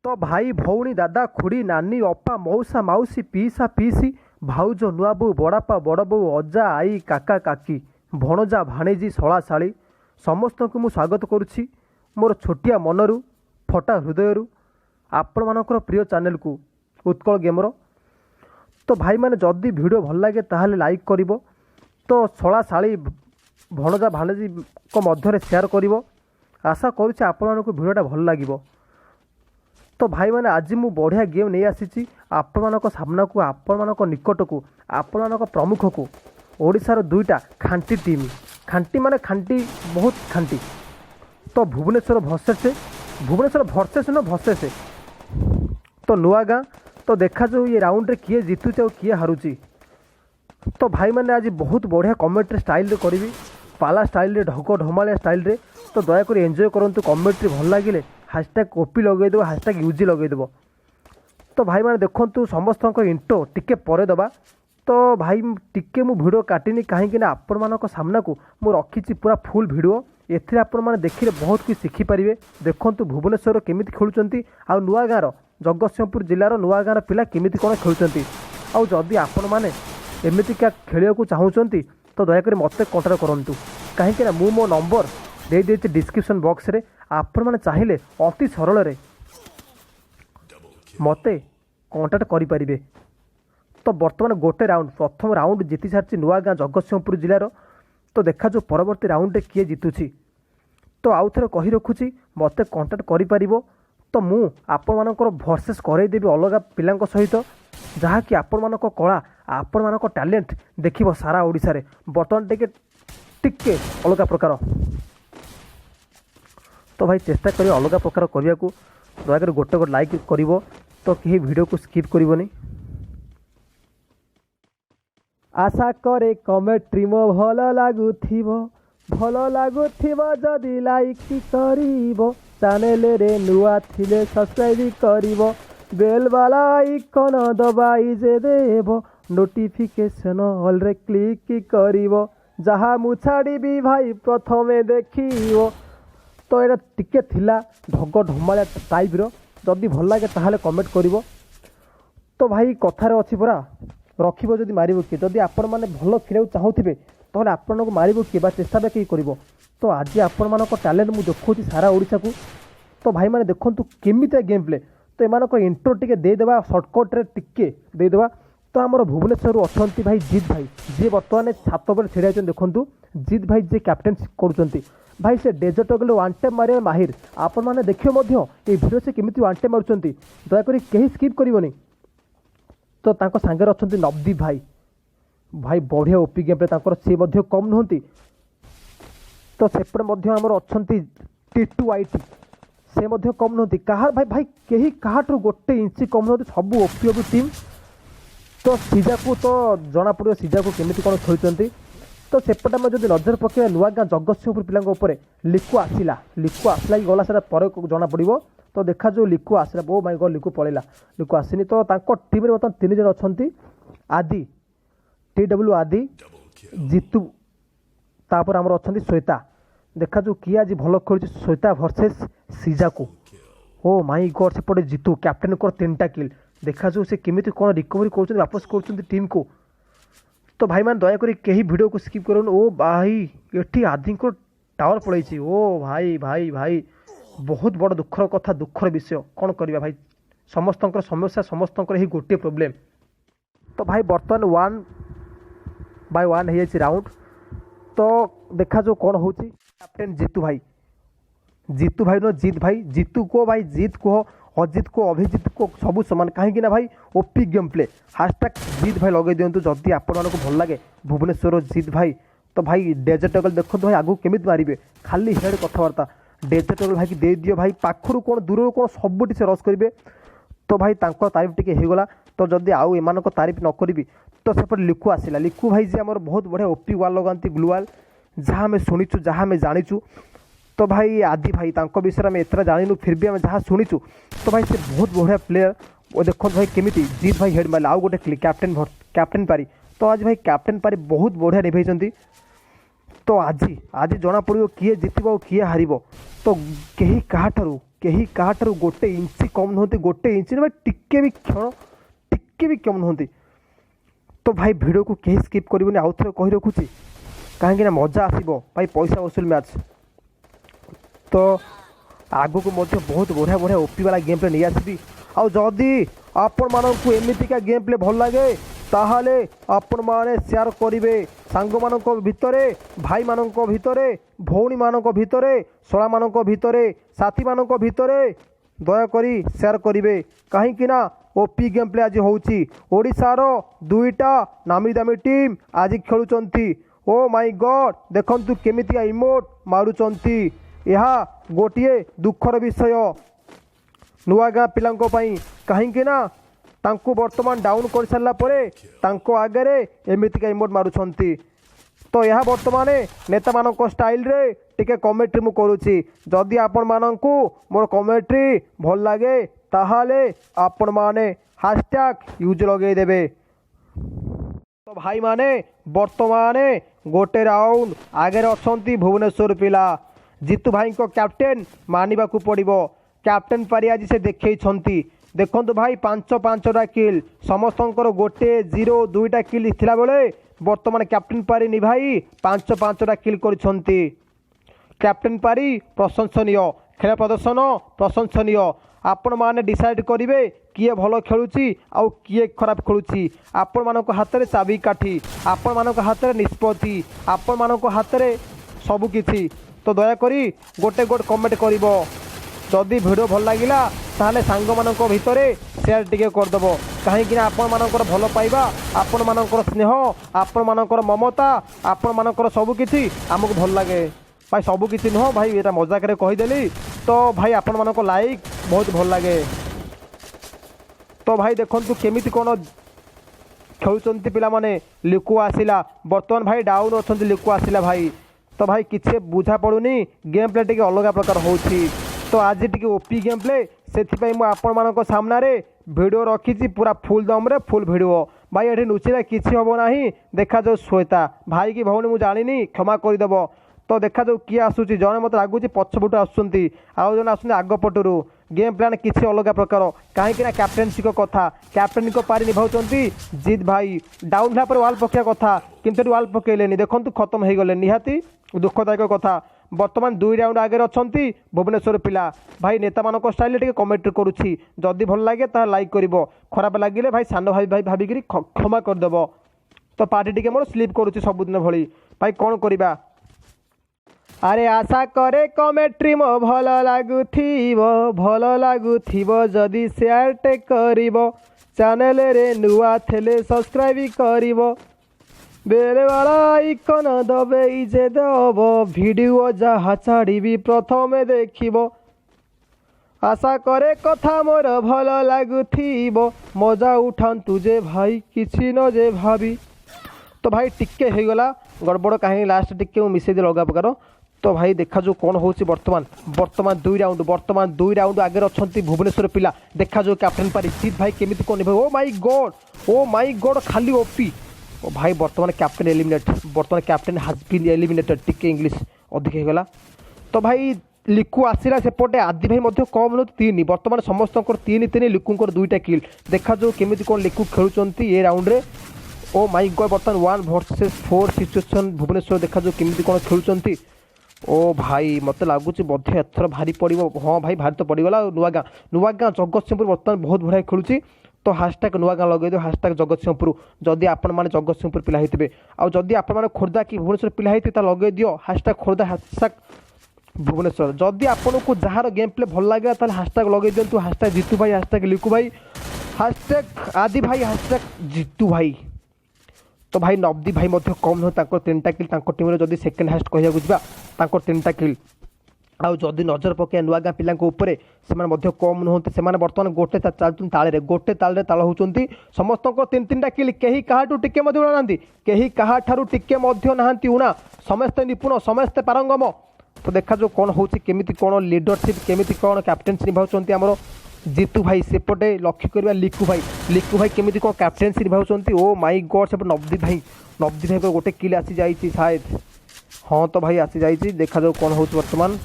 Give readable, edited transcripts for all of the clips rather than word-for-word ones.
तो भाई भौणी दादा खुड़ी नानी अपा मौसा माउसी पीसा पीसी भाउज नुआ बो बड़ापा बड़ बो अजा आई काका काकी भणजा भाणेजी शला शाली समस्त को मु स्वागत करुछि मोर छोटिया मनरू फटा हृदय आपण मानकर प्रिय चैनल को उत्कल गेमर। तो भाई मैंने जदि वीडियो भल लगे ताहले लाइक करिवो, तो शला शाली भणजा भाणेजी को मध्य शेयर करिवो। आशा करुछि आपण मानक वीडियोटा भल लागिवो। तो भाई मैंने आज मु बढ़िया गेम नहीं आसी आपण मानक सामना को आपण मानक निकट को आपण मानक प्रमुख को ओडिशार दुईटा खांटी टीम खांटी माने खांटी बहुत खांटी। तो भुवनेश्वर भर्सेस न भर्सेस तो नुआ गाँ। तो देखा जो ये राउंड रे किए जीतुचे और किए हारुची। तो भाई मैंने आज बहुत बढ़िया कमेंट्री स्टाइल रे करी पाला स्टाइल रे ढक ढमालिया स्टाइल रे। तो दयाकोरी एंजॉय करंतु कमेंट्री भल लगे हैशटैग कॉपी लगेदेव हैशटैग यूजी लगेदेव। तो भाई मैंने देखु समस्त इंट्रो टिके पर दबा। तो भाई टिके मु वीडियो काटिनी कहीं आपण मानक सामना को मु रखी पूरा फुल वीडियो। एथिरे आपण माने देखिले बहुत कुछ शिखिपारे। देखु भुवनेश्वर केमिति खेलुचंती आ नुआ गाँर जगतसिंहपुर जिलार नुआ गाँर पिला केमिति कोन खेलुचंती। आ जदि आपण माने एमितिका खेलिया को चाहूचंती तो दयाकोरी मते कांटेक्ट करंतु कहीं मु मो नंबर दे देछि डिस्क्रिप्शन बॉक्स रे। आपण माने चाहिले अति सरल रे मते कांटेक्ट करि परिबे। तो बर्तमान गोटे राउंड प्रथम राउंड जीति सारी नुआ गाँ जगतसिंहपुर जिलार। तो देखा जो परवर्ती राउंड किए जीतुची। तो आउ थे कही रखुची मते कांटेक्ट करि परिबो। तो मु आपण मानकर भर्सेस करैदेबी अलग पिलांक सहित जहाँकि आपण मानक कला आपण मानक टैलेंट देखिबो सारा ओडिशा रे। बर्तमान टिके अलग प्रकार। तो भाई चेष्टा करियो अलग प्रकार करने को। दयाकोरी गोटे गोटे लाइक करिवो। तो कहीं वीडियो को स्किप करिवोनी। आशा करे कमेंट्री मो भल लागुथिबो जदि लाइक करिवो। चैनल रे नुआ थिले सब्सक्राइब करिवो। बेल वाला आइकन दबाई जे देबो। नोटिफिकेशन ऑल रे क्लिक करिवो। जहाँ मु छाड़ीबी भाई प्रथमे देखिवो। तो ये टिके थिला ढग ढमालिया टाइप रो। जदि भल लगे ताहले कमेंट करिवो। तो भाई कथार अच्छी परा रखिबो जदि मारिबो किए। जदि आपण माने भल खेलिया चाहूथिबे ताहले आपण को मारिबो किए बा चेष्टा के करिवो। तो आज आपण मानक टैलेंट मु देखौछि सारा ओडिशा को। तो भाई माने देखंतु केमिता गेम प्ले। तो एमानक इंट्रो टिके दे देबा शॉर्टकट रे टिके दे देबा। तो आमर भुवनेश्वर अछंती भाई जीत भाई जे वर्तमान छात पर छिड़ा छन। देखंतु जीत भाई जे कैप्टेन करूछंती भाई से डेजर्ट टगल वन टाइम मारे माहिर। आपण माने देखियो मध्य ए वीडियो से केमिति वन टाइम मारुछंती दया करी केही स्किप करिवोनी। तो तांको सांगरे अछंती नवदीप भाई भाई बढ़िया ओपी गेम प्ले तांकर से मध्य कम नहंती। तो सेपटे मध्य आमर अछंती टिटू आईटी से मध्य कम नहंती। कहा भाई भाई केही काहाटू गोटे इंची कम नहंती सब ओपी ओपी टीम। तो सीजा को तो जना पड़ो सीजा को केमिति कोन खेलुचंती। तो सेपटे में जब नजर पकड़ा नुआ गाँ जगतसिंहपुर पिला लिकु आसला कि गला से जना पड़ो। तो देखा जो लिकु आसला बो माई गॉड लिकु पड़ेगा लिकु आसनी। तो टीम में बर्तमान 3 जन अच्छा आदि TW आदि जीतू तापर आमर अच्छा श्वेता। देखा जो किए आज भल खेल श्वेता भर्सेस सीजा को। ओ माई गॉड सेपटे जीतू कैप्टेन को 3टा किल। देखा जो से केमिति कोन रिकवरी कर वापस कर टीम को। तो भाई मैंने दयाकोरी कहीं वीडियो को स्किप करो। ओ भाई ये आदि को टावर पड़े। ओ भाई भाई भाई बहुत बड़ दुखर कथा दुखर विषय कौन करवा भाई। समस्त समस्या समस्त ही गोटे प्रोब्लेम। तो भाई बर्तमान 1 बाय 1 हो राउंड। तो देखा जो कौन हो कैप्टेन जीतू भाई न जीत भाई जीतू को भाई जीत को अजित को अभिजीत को सबू सामान कहीं भाई ओपी गेम प्ले हैशटैग जीत भाई लगे दिंतु जदि आपण मानक भल लगे भुवनेश्वर जीत भाई। तो भाई डेजर्ट टगल देखो भाई आगू केमिति मारिबे खाली हेड कथबार्ता डेजर्ट टगल भाई दे दियो भाई पाखरु कोन दूर कोन सबुटी से रस करेंगे। तो भाई तांको तारीफ टिके होगला। तो जदि आउ एमानक तारीफ न करी तो सेपट लिकु आसला लिकु भाई जे आमर बहुत बढ़िया ओपी वाल लगाती ग्लूवाल जहाँ आम शुणीचु जहाँ आम जाचु। तो भाई आदि भाई तांको विषय में एतरा जानिनु फिर भी आम जहाँ शुणीचु। तो भाई से बहुत बढ़िया प्लेयर। और देखो भाई केमिति जीत भाई हेड मारे आउ गोटे कैप्टेन पारी। तो आज भाई कैप्टेन पारी बहुत बढ़िया निभाई। तो आज जना पड़ो किए जीत किए हार। तो कहीं क्या कहीं क्या गोटे इंच कम नुहति गोटे इंच टिके भी क्षण टिके भी कम नुहति। तो भाई वीडियो को कहीं स्किप करिवनी आउ थे कही रखुची कहीं मजा आसो भाई पैसा वसूल मैच। तो आगु को बहुत बढ़िया बढ़िया ओपी वाला गेम प्ले नहीं आसबी। आउ जदि आपण मानक एमतीका गेम प्ले भल लगे ताहले आपण माने शेयर करिवे सांग मानक भितरे भाई मानक भितरे भौणी मानक भितरे शोला मानक भितरे साथी मानक भितरे दयाकरी शेयर करिवे कहीं ना ओपी गेम प्ले आज होउची। ओडिशार दुईटा नामी दामी टीम आज खेलुचंती। ओ माय गॉड देखंतु केमितिया इमोट मारुचंती। यह गोटे दुखर विषय नुआ गाँ पिलांको पई कहीं ना तांको वर्तमान डाउन कर सारा पर आगे एमतीका इमोट मारुछंती। तो यह वर्तमान नेता मानक स्टाइल रे टिके कमेंट्री मु करुछि। जदि आपण मानकु मोर कमेंट्री भल लागे ताहाले आपण माने हैशटैग यूज लगे देबे। तो भाई माने वर्तमान गोटे राउंड आगे अछंती भुवनेश्वर पिला। जीतू भाई को कैप्टेन मानिबा को पड़िबो। कैप्टेन पारी आज से देखैछंती। देखो भाई 5-5टा किल समस्तंकर गोटे 0-2टा किल थिला बेले वर्तमान कैप्टेन पारी निभाई 5-5टा किल करिसंती। कैप्टेन पारी प्रशंसनीय खेल प्रदर्शन प्रशंसनीय। आपण माने डिसाइड करिवे किए भल खेलुची आउ किए खराब खेलुची। आपण मानक हाथ में चाबी काठी आपण मानक हाथ में निष्पत्ति आपण मानक हाथ में सबुकिछि। तो दयाकरी गोटे गोटे कमेंट करिवो। जदि वीडियो भल लगिला ताहले सांग मानक भितरे शेयर टिके करदेव कहीं आपण मानकर भल पाइबा आपण मानकर स्नेह आपण मानकर ममता आपण मानकर सबुकिछि आमको भल लगे भाई। सबुकिछि नुह भाई ये मजाक रे कहीदेली। तो भाई आपण मानक लाइक बहुत भल लगे। तो भाई देखंतु केमिति कोन खेलुचंती पिला माने। लिकु आसिला वर्तमान भाई डाउन अछंती लिकु आसिला भाई। तो भाई किसी बुझा पड़ुनी गेम प्ले टिके अलग प्रकार होउछि। तो आज टिके ओपी गेम प्ले से आपण मानक सामने वीडियो रखी पूरा फुल दम रे फुल वीडियो भाई। ये नुचिले किसी हम ना देखा जो श्वेता भाई की भौणी मुझे जानी क्षमा करदेव। तो देखा जो किए आसूची जड़े मत लगुच पछपट आसुँच आउ जन आस आगपटर गेम प्लान किसी अलग प्रकार कहीं कैप्टेनसी कथा कैप्टेन को पारी निभाउचंती जीत भाई। डाउन होला पर वाल पकिया कथा किंतु वाल पकेलेनी देखु खत्म हो गले निहाती दुखदायक कथा। वर्तमान 2 राउंड आगे अछंती भुवनेश्वर पिला भाई। नेता मानक स्टाइल टिके कमेंट करुछि जदि भल लागे ता लाइक करिवो खराब लागिले भाई सान भाई भाई भाबिकी क्षमा करदेव। तो पार्टी टिके मोर स्लीप करुछि सबुदिन भली भाई कौन करिबा। अरे आशा करे कमेंट्री मो भल लागुथिबो जदि शेयर टे करिवो चैनल रे नुआ थेले सब्सक्राइब करिवो बेले वाला आइकन दबे जे देव वीडियो जहाँ छाड़ी प्रथमे देखिबो। आशा करे कथा मोर भल लागुथिबो मजा उठांतु जे भाई किछि न जे भाभी। तो भाई टिके हो गला गड़बड़ कहीं लास्ट टिके मिसई दे अलग प्रकार। तो भाई देखा जो कौन हो वर्तमान 2 राउंड आगे अछंती भुवनेश्वर पिला। देखा जो कैप्टेन पारी जीत भाई केमिति कोन ओ माय गॉड खाली ओपी। ओ भाई वर्तमान कैप्टेन एलिमिनेट वर्तमान कैप्टेन हैज बीन एलिमिनेटेड टिके इंग्लिश अधिक होगला। तो भाई लिकु आसिला सेपटे आदि भाई मध्य कम न 3 वर्तमान समस्त 3 लिकुंकर 2टा किल। देखा जो केमिति कोन लिकु खेलुचंती ए राउंड रे। ओ माय गॉड वर्तमान 1 वर्सेस 4 सिचुएशन भुवनेश्वर देखा जो केमिति कोन खेलुचंती। ओ भाई मत लगुच बोधे एथर भारी पड़ो। हाँ भाई भारी तो पड़गला। नुआ गाँ जगतसिंहपुर बर्तमान बहुत बढ़िया खेलुची। तो हैशटैग नुआ गाँ लगे दो हैशटैग जगतसिंहपुर जदि आपण मैंने जगतसिंहपुर पिला होते आउ जदि आपण मैंने खोर्धा कि भुवनेश्वर पिला होते लगे दियो हैशटैग खोर्धा हैशटैग भुवनेश्वर। जदि आपण को जार गेम प्ले भल लगे ताल हैशटैग लगे दिंतु हैशटैग जीतू भाई हैशटैग लिकू भाई हैशटैग आदि भाई हैशटैग जीतू भाई। तो भाई नवदीप भाई कम नुह 3टा किल टीम जदि सेकेंड हास्ट कह 3टा किल। आउ जदि नजर पकाए नुआ गाँ पिला से कम नुहत से बर्तमान गोटे ताले गोटे ताल ताल होती समस्त 3-3टा किल कहीं क्या टिके उड़ा ना कहीं क्या टिके ना उणा समस्ते निपुण समस्ते पारंगम। तो देखा जो कौन होमी कौन लीडरशिप केमी कौन कैप्टेनसी निभाउछंती आमर जीतू भाई सेपटे लक्ष्य करवा लिकू भाई केमी कौन कैप्टेनसी निभाउछंती। ओ माय गॉड सेपटे नवदीप भाई को गोटे किल आसी जाइए शायद। हाँ तो भाई आसी जाइए देखा जो कौन हो वर्तमान।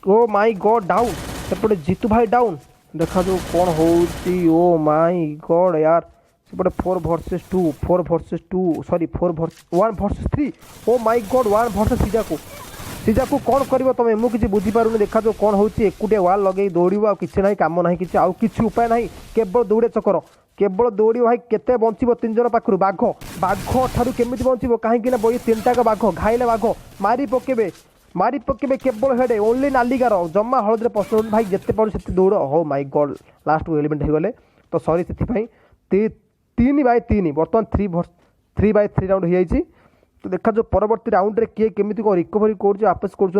ओ माय गॉड डाउन सेपटे जीतू भाई डाउन देखा जो कौन होची ओ माय गॉड यार सेपटे 4 versus 2 sorry 1 versus 3 oh my god 1 versus सीजाकू कौन कर तुम मुझे किसी बुझीपारूनी देखा जो कौन होची एकुटिया वाल लगे दौड़ किसी ना कम ना कि आउ कि उपाय ना केवल दौड़े चकर केवल दौड़ भाई केते बंचब 3 जन पाखु बाघ ठारू केमी बंचब कहीं बई 3टाक बाघ घाइले बाघ मारी पकेबे केवल हेडे ओनली नालिकार जमा हलदी पसंद भाई जिते पार से दौड़ हो माय गॉड लास्ट को एलिमेंट हो गले तो सॉरी से 3/3 बर्तमान 3/3 राउंड हो जाइए तो देखा जो परवर्ती राउंड रे किए केमी कौन रिकवरी कर आपस कर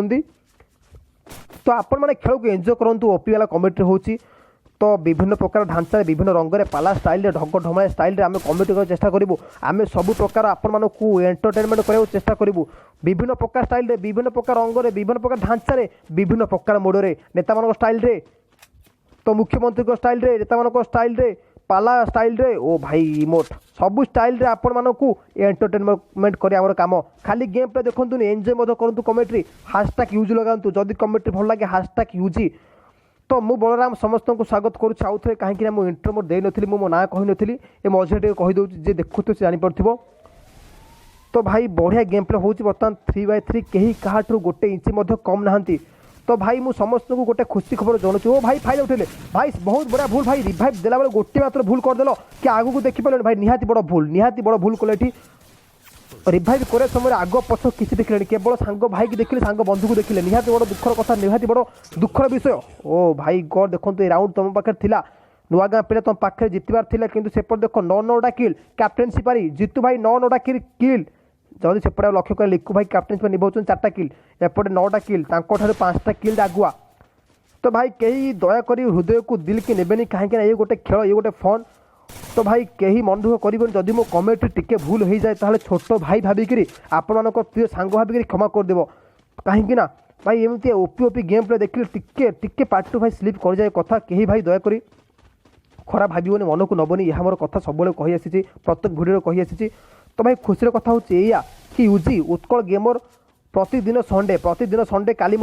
तो आपण मैंने खेल को एंजॉय करूँ ओपी वाला कमेटी होची तो विभिन्न प्रकार ढांचा विभिन्न रंग में पाला स्टाइल ढग ढमाया स्टाइल आम कमेटी कर चेष्टा करूँ आम सब प्रकार आपण एंटरटेनमेंट करने चेष्टा करूँ विभिन्न प्रकार स्टाइल विभिन्न प्रकार रंग में विभिन्न प्रकार ढांचा विभिन्न प्रकार मोड़े नेता मान स्टाइल तो मुख्यमंत्री स्टाइल नेता मान स्टाइल पाला स्टाइल रे ओ भाई इमोट सबू स्टाइल रे आपण मानकू एंटरटेनमेंट करे आमर काम खाली गेम प्ले देखंतु एंजॉय मध करंतु कमेंट्री हैशटैग यूज लगांतु जदि कमेंट्री भल लागे हैशटैग यूज तो मु बलराम समस्त को स्वागत करूँ आउ थे कहीं मुझे इंट्रो मोड दे नी मो ना कही नी ए मझे कहीदे जे देखु से जापर तो भाई बढ़िया गेम प्ले हो बर्तमान 3/3 कहीं कहाठू गोटे इंच कम नहांती तो भाई मु समस्त को गोटे खुशी खबर जनाऊँ ओ भाई फायदा उठे भाई बहुत बड़ा भूल भाई रिवाइव देला बेले गोटे मात्र भूल करदेल कि आगू को देखिपारे भाई निहाती बड़ भूल कले रिवाइव करे समय आग पछ किसी देखिले केवल सांग भाई की देखिले सांग बंधु को देखिले निहाती बड़ दुखर कथा निहाती बड़ दुखर विषय ओ भाई गॉड देखो ये राउंड तुम पाखे थिला नुआ गाँ पिला तुम पाखे जितबार थिला किंतु सेपट देख 9टा किल कैप्टेनशिप पारी जीतू भाई 9टा किल जदि सेपटे लक्ष्य कर लिखु भाई कैप्टेनशिप निभाऊँ 4टा किल एपटे 9टा किल 5टा किल आगुआ तो भाई कहीं दयाकोरी हृदय को दिल की नेबेनी कहीं ये गोटे खेल ये गोटे फन तो भाई कहीं मन दुख कर जदि मो कमेंट्री टिके भूल हो जाए ताहले छोट भाई भाविकी आपण प्रिय सांग भाविकी क्षमा करदेव कहीं भाई एमती ओपी गेम प्ले देखिले टिके टिके पार्ट टू भाई स्लीप कर जाए कथा कहीं भाई दयाकोरी खराब भावन मन को नबनी यह मोर कथा सब कही आसी प्रत्येक भिडियो कही आसी तो भाई खुशी कथा होया कि यूजी उत्कल गेमर प्रतिदिन संडे काली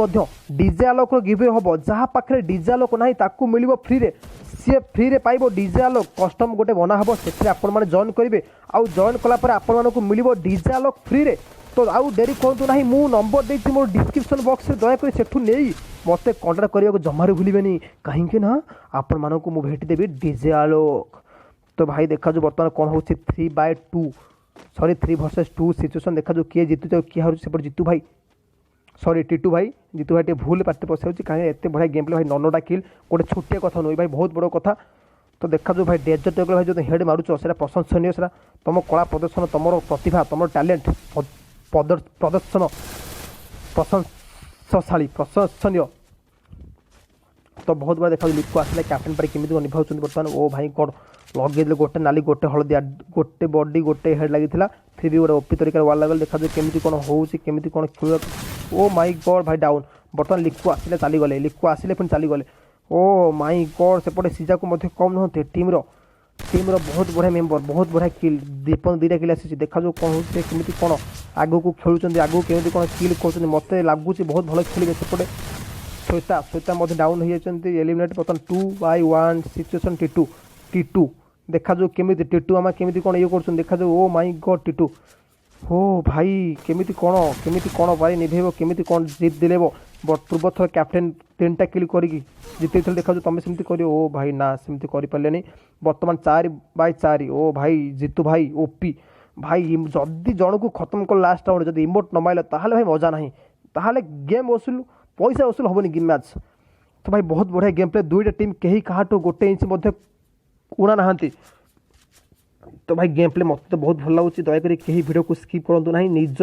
डीजे आलोक गिवे हम जहाँ पाखे डीजे आलोक ना ताकू मिल फ्री रे सी फ्री रे पाइब डीजे आलोक कस्टम गोटे बना हम से आपने जॉइन करेंगे आउ जॉइन कलापर आपको मिल डीजे आलोक फ्री रे तो आउ डेरी कहतु ना मु नंबर देती मोर डिस्क्रिप्शन बॉक्स में दयाकोरी सेठू नहीं मत कंटाक्ट करने जमार भूलें कहीं ना आपण मानक मुझे भेटिदेवी डीजे आलोक तो भाई देखा जो बर्तमान कौन हो 3/2 सॉरी 3 वर्सेस 2 सिचुएसन देखा जो किए जीतु किए हार से जीतू भाई सॉरी टीटू भाई जीतू भाई भूल पार्टी पशा कहीं एत बढ़िया गेम प्ले भाई 9टा किल गोटे छोटिया कथा नुह भाई बहुत बड़ कथा तो देखा जो भाई डेजर्ट टेबल भाई जो हेड मारुच से प्रशंसनीय से तुम कला प्रदर्शन तुम प्रतिभा तुम टैलेंट प्रदर्शन प्रशंसनीय तो बहुत बड़ा देखा लिखु आसला कैप्टेन पर केमी निभाऊँ बर्तमान ओ भाई कौन लगे गोटे नाली गोटे हलदिया गोटे बॉडी गोटे हेड लगी फिर भी गोटे ओपी तरीका वाल लगल देखा केमी कौन होमी कौन खेल ओ माय गॉड भाई डाउन बर्तमान लिखु आसिले चलीगले लिखु आसिले फिर चलीगले ओ माय गॉड सेपटे सीजा को कम नुहते टीम्र बहुत बढ़िया मेम्बर बहुत बढ़िया किल दीपन 2टा किल आसी देखा जो कौन होमी कौन आगू को खेलुं आगू केमी कौन किल कर मत लगुच बहुत भल खेलेंगे सेपटे श्वेता डाउन हो जाती एलिमिनेट बर्तमान 2/1 सिचुएसन टीटू देखा जो केमी टीटू आम केमी कौन ये कर देखा जो ओ माय गॉड टीटू हो भाई केमी कौन पारी निभेब केमी कौन जीत दिलेब पूर्व थर कैप्टेन 3टा किल कर जीते देखा जो तुम सेमती कर ओ भाई ना सेमती कर बर्तमान 4/4 ओ भाई जीतू भाई ओपी भाई जदि जन को खत्म कर लास्ट राउंड जब इमोट न माइल ताहले भाई मजा ना ताहले गेम वसूल पैसा वसूल हेनी गेम मैच तो भाई बहुत बढ़िया गेम प्ले 2टा टीम कहीं कहाठू गोटे इंच उड़ा नहांती तो भाई गेम प्ले मत तो बहुत भल लगे दयाकोरी कहीं वीडियो को स्किप करूँ ना निज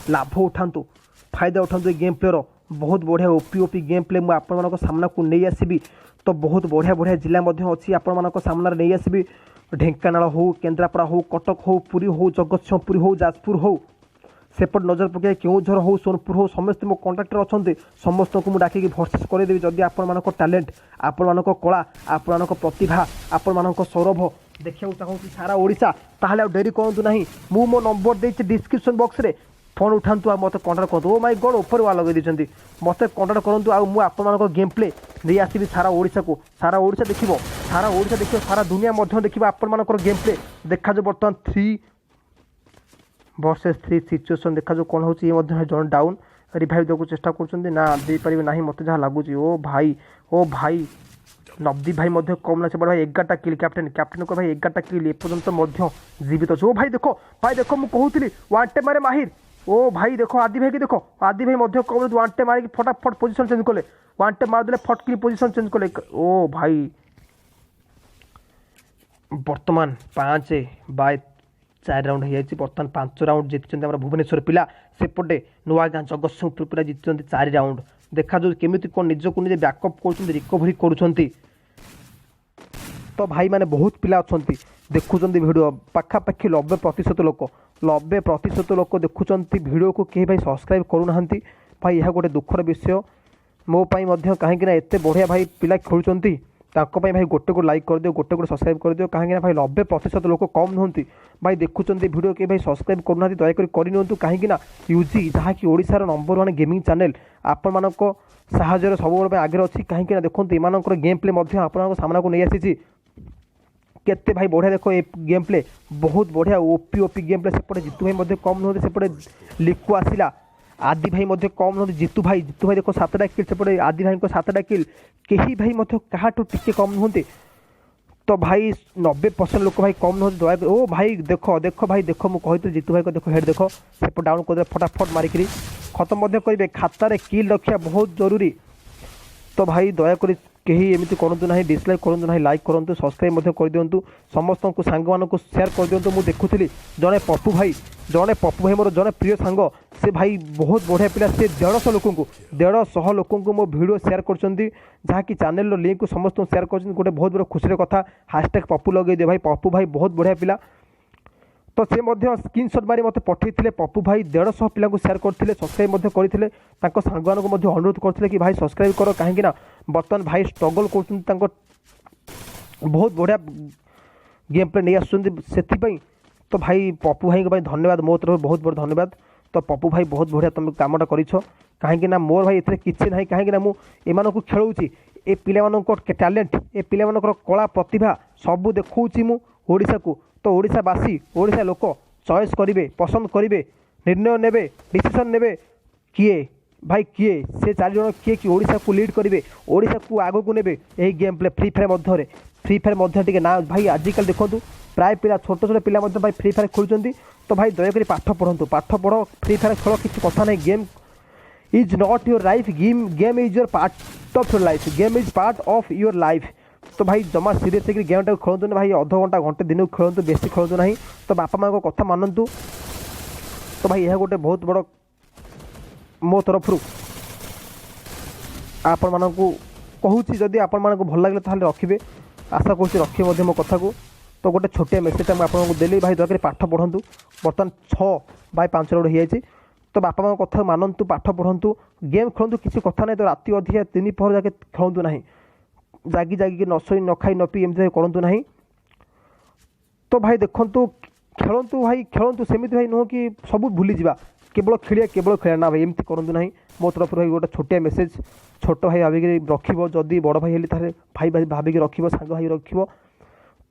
लाभ उठातु फायदा उठातु ये गेम प्लेर बहुत बढ़िया ओपी गेम प्ले मुझे आपण सामना को नहीं आसबि तो बहुत बढ़िया जिला अच्छी आपण सामने नहीं आसबि ढेंकानाल हो केन्द्रापड़ा हो कटक हो पुरी हो जगतसिंहपुर हो जाजपुर हो सेपट नजर पकाए केउझर हो सोनपुर हो समस्त मो कंट्राक्टर अच्छा समस्त को मुझे भर्सेस करदेवी जदि आपण टैलेंट आपण कला आपण प्रतिभा आपण सौरभ देखा चाहूँ सारा ओडिशा ताहले डेरी कहतु ना मु मो नंबर देछि डिस्क्रिप्शन बॉक्स रे फोन उठातु आ मत कंटाक्ट करतु। ओ माय गॉड ऊपर वा लगे दीजिए मत कंटाक्ट करूँ आउ मुझे गेम प्ले नहीं आसबि सारा ओडिशा को। सारा ओडिशा देखिबो, सारा ओडिशा देखिबो, सारा दुनिया मध्य देखिबो आपण गेम प्ले। देखा जो बर्तमान 3 वर्सेस 3 सिचुएसन देखा जो कौन होची। ये जन डाउन रिवाइव देको चेष्टा कर ना दे पारे ना मत जहाँ लगुच। ओ भाई नवदीप भाई मध्य कम ना से भाई 11टा किल कैप्टेन को भाई 11टा किल एपर्यंत जीवित अच्छे। ओ भाई देखो मुझे कहूली वन टे मारे माहिर। ओ भाई देखो आदि भाई की देखो आदि भाई मध्य कम वन टे मारिक फटाफट पोजिशन चेंज कले। वन टे मारदे फटकिन पोजिशन चेंज कले। ओ भाई बर्तमान 5/4 राउंड हो बर्तमान 5 राउंड जीति भुवनेश्वर पिला सेपटे नुआ गाँ जगतसिंहपुर पिला जीति 4 राउंड। देखा जो केमी कौन निजक निजे बैकअप कर रिकवरी कर। तो भाई मैंने बहुत पिला अच्छा देखुं भिडियो पाखापाखि 90% लोक देखुं भिडियो को कहीं भाई सब्सक्राइब करूना भाई। यह गोटे दुखर विषय मो कहीं एत बढ़िया भाई पिला खेलुंट भाई गोटे लाइक कर दियो, गोटे सब्सक्राइब कर दियो। कहीं भाई 90% लोक कम नुहति भाई देखुं भिडियो के भाई सब्सक्राइब करूना दयाकोरी करनी कहीं यूजी जहाँकि ओडिशार नंबर 1 गेमिंग चैनल आपण मान साहय सब आगे अच्छी। कहीं देखो एम गेम प्ले आप सामना को नहीं आसी केते भाई बढ़िया। देखो ये गेम प्ले बहुत बढ़िया ओपी गेम प्ले। सेपटे जीतू भाई कम नुहति सेपटे लिकु आसला। आदि भाई कम नुहति जीतू भाई देखो 7टा किल सेपटे आदि भाई को 7टा किल कहीं भाई क्या टिके कम नुहति। तो भाई 90% लोक भाई कम नुहति दया। ओ भाई देखो भाई देखो मुझे जीतू भाई को देखो हेड देखो सेपट डाउन कर फटाफट मारिक खत्म करेंगे। खातार किल रखा बहुत जरूरी। तो भाई दयाकोरी कहीं एमती करूँ ना डिसलाइक करूँ ना लाइक करूँ सब्सक्राइब कर दिंतु समस्त को सांग मानक सेयार कर दिंतु। मुझे देखुली जड़े पप्पू भाई मोर जड़े प्रिय सांग से भाई बहुत बढ़िया पिला। से 150 लोक मो भिडियो सेयार कर चैनल लिंक को समस्त सेयार कर गोटे बहुत बड़ा खुशी कथा। हैशटैग पप्पू लगे दिए भाई पप्पू भाई बहुत बढ़िया पिला। तो से स्क्रीनशॉट मारी मत पठे पप्पू भाई 150 पिला सेयार करते सब्सक्राइब करते सांग मानक अनुरोध करते कि भाई सब्सक्राइब कर। कहीं बर्तमान भाई स्ट्रगल कर बहुत बढ़िया गेम प्ले नहीं आसुँच। तो भाई पप्पू भाई को धन्यवाद मो तरफ बहुत बड़ा धन्यवाद। तो पप्पू भाई बहुत बढ़िया तुम कमटा कर कहीं मोर भाई ये किसी ना कहीं मुझे खेलूँ ए पिला टैलेंट ए पिला कला प्रतिभा सबू देखा मुझा को। तो ओडिशावासी ओडिशा लोक चॉइस करेंगे पसंद करेंगे निर्णय नेबे डिसीजन नेबे किए भाई किए से 4 जन किए कि ओडिशा को लीड करेंगे ओडिशा को आगो को नेबे यही गेम प्ले फ्री फायर मध्य ना भाई आजिकल देखो प्राय पिला छोट छोट पिला भाई फ्री फायर खेलुंट। तो भाई दयाकोरी पाठ पढ़ फ्री फायर खेल किसी कथा नहीं। Game is not your life game is your part of your life game is part of your life. तो भाई जमा सीरीयस गेम टाइम खेलु ना भाई अध घंटा घंटे दिन को खेलु बेसी खेलु ना। तो बापा माँ को कथा मानतु। तो भाई यह गोटे बहुत बड़ मो तरफ आपण मानक कहूँ जदि आपण मानक भल लगे ताल रखिए आशा करुँच रखिए मो कथा को। तो गोटे छोटिया मेसेज मुझे आपको देली भाई दयाकोरी पाठ पढ़ु बर्तमान 6/5 राउंड हो। तो बापा माँ कथा मानतु पाठ पढ़ु गेम खेलु किसी कथा नहीं। तो राति अधिका 3 पहर जाके खेलु ना जागी जागिक न शोई न खाई न पी एमती करूँ ना। तो भाई देखु खेलतु भाई खेलतु सेमती भाई नुह कि सब भूली जा केवल खेलिया ना भाई एमती करूँ ना। मो तरफ भाई गोटे छोटिया मेसेज छोट भाई भाविक रखिब जदि बड़ भाई हेली तारे भाई भाविक रखिब सांग भाई रखिब।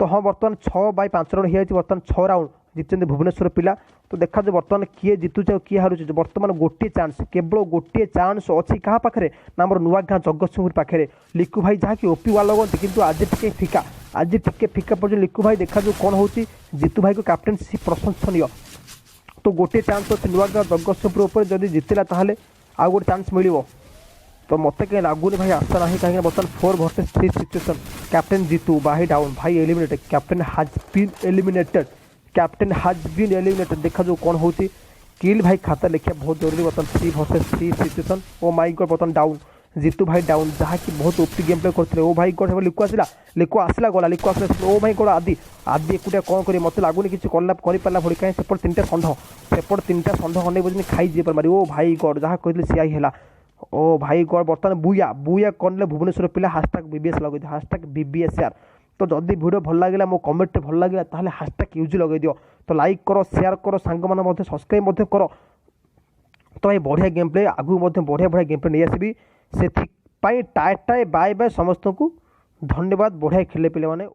तो हाँ बर्तमान 6/5 राउंड हो बर्तमान 6 राउंड जीति भुवनेश्वर पिला। तो देखा जो बर्तमान किए जितुचे किए हारुचे बर्तमान गोटे चांस केवल गोटे चांस अच्छी क्या पाखे ना मोर नुआ गाँ जगतसिंहपुर पाखे लिकु भाई जहाँकि ओपी वाल लगती कितु आज टिके फिका पड़ लिकु भाई देखा जो कौन हो जितु भाई को कैप्टेनशिप प्रशंसनीय। तो गोटे चांस अच्छे नुआ गाँ जगतसिंहपुर जब जितला ताहले आउ गोटे चांस मिल। तो मत कहीं लगुनि भाई आशा ना कहीं बर्तमान 4 वर्सेस 3 सिचुएसन कैप्टेन जीतू भाई डाउन भाई eliminated captain has been eliminated. देखा जो कौन हो किल भाई खाता लिखा बहुत जरूरी। बर्तमान 3 वर्सेस 3 सिचुएसन ओ माई गॉड बर्तमान डाउन जीतू भाई डाउन जहाँकि बहुत ओपी गेम प्ले करते। ओ भाई गॉड लिकु आसला गला लिकु आसला ओ भाई गॉड आदि एकुटिया कौन कर मत लगुनि किसी करपारा भरी कहीं सेपट 3टा षंढ खंडे बुझे खाई मारी। ओ भाई गॉड जहाँ कहते सी है। ओ भाई गॉड बर्तमान बुया कौन भुवनेश्वर पिला हैशटैग बीबीएस लगे हैशटैग बीबीएस यार। तो जदि वीडियो भल लगे मो कमेंट भल लगे ताहले हैशटैग यूज लगे दियो। तो लाइक करो शेयर करो सांग मान सब्सक्राइब कर तो भाई बढ़िया गेम प्ले आगू बढ़िया बढ़िया गेम प्ले नहीं आसबि से टाटा बाय बाय समस्त को धन्यवाद बढ़िया खेले पे मैंने।